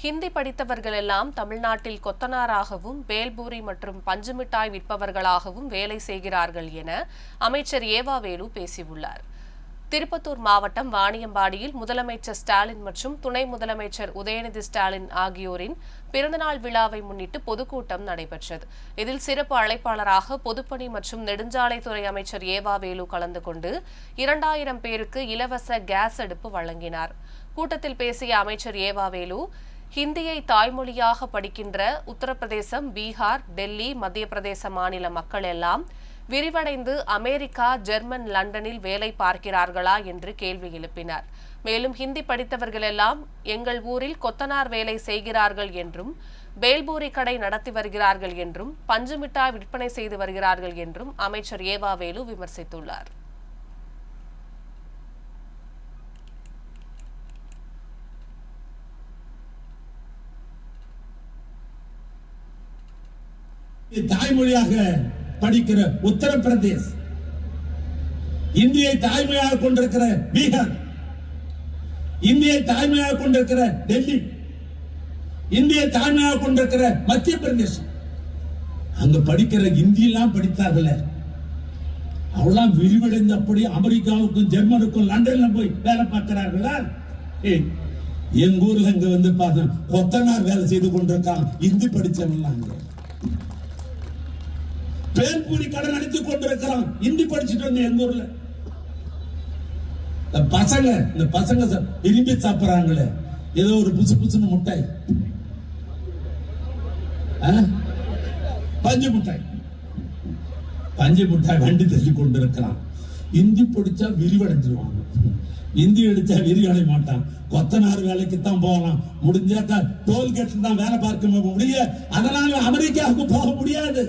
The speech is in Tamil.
ஹிந்தி படித்தவர்கள் எல்லாம் தமிழ்நாட்டில் கொத்தனாராகவும் பேல்பூரி மற்றும் பஞ்சுமிட்டாய் விற்பவர்களாகவும் வேலை செய்கிறார்கள் என அமைச்சர் ஏவா வேலு பேசியுள்ளார். திருப்பத்தூர் மாவட்டம் வாணியம்பாடியில் முதலமைச்சர் ஸ்டாலின் மற்றும் துணை முதலமைச்சர் உதயநிதி ஸ்டாலின் ஆகியோரின் பிறந்தநாள் விழாவை முன்னிட்டு பொதுக்கூட்டம் நடைபெற்றது. இதில் சிறப்பு அழைப்பாளராக பொதுப்பணி மற்றும் நெடுஞ்சாலைத்துறை அமைச்சர் ஏவா வேலு கலந்து கொண்டு 2000 பேருக்கு இலவச கேஸ் அடுப்பு வழங்கினார். கூட்டத்தில் பேசிய அமைச்சர் ஏவா வேலு, ஹிந்தியை தாய்மொழியாக படிக்கின்ற உத்தரப்பிரதேசம், பீகார், டெல்லி, மத்திய பிரதேச மாநில மக்கள் எல்லாம் விரிவடைந்து அமெரிக்கா, ஜெர்மன், லண்டனில் வேலை பார்க்கிறார்களா என்று கேள்வி எழுப்பினார். மேலும் ஹிந்தி படித்தவர்கள் எல்லாம் எங்கள் ஊரில் கொத்தனார் வேலை செய்கிறார்கள் என்றும், பேல்பூரி கடை நடத்தி வருகிறார்கள் என்றும், பஞ்சுமிட்டாய் விற்பனை செய்து வருகிறார்கள் என்றும் அமைச்சர் ஏவா வேலு விமர்சித்துள்ளார். தாய்மொழியாக படிக்கிற உத்தரப்பிரதேஷ், இந்தியை தாய்மொழியாக கொண்டிருக்கிற பீகார், இந்தியை தாய்மொழியாக கொண்டிருக்கிற டெல்லி, இந்தியை தாய்மொழியாக கொண்டிருக்கிற மத்திய பிரதேசம், அங்க படிக்கிற இந்தி எல்லாம் படித்தார்கள். அவெல்லாம் விரிவடைந்து அப்படி அமெரிக்காவுக்கும் ஜெர்மனுக்கும் லண்டன்ல போய் வேலை பார்க்கிறார்களா? எங்க ஊர்ல இங்க வந்து பார்த்தா கொத்தனார் வேலை செய்து கொண்டிருக்காங்க இந்தி படிச்சவங்க. பேல்பூரி கடை நடத்தி கொண்டிருக்கிறான் இந்தி படிச்சுட்டு வந்து எங்க ஊர்ல. இந்த பசங்க விரும்பி சாப்பிடறாங்களே ஏதோ ஒரு புசு புசுன்னு முட்டாய், பஞ்சு முட்டாய் வண்டி தள்ளி கொண்டிருக்கிறான். இந்தி படிச்சா விரிவடைஞ்சிருவாங்க, இந்தி அடிச்சா விரிவடை மாட்டான். கொத்தனார் வேலைக்கு தான் போகலாம், முடிஞ்சாக்கா டோல்கேட்ல தான் வேலை பார்க்க முடிய, அதனால அமெரிக்காவுக்கு போக முடியாது.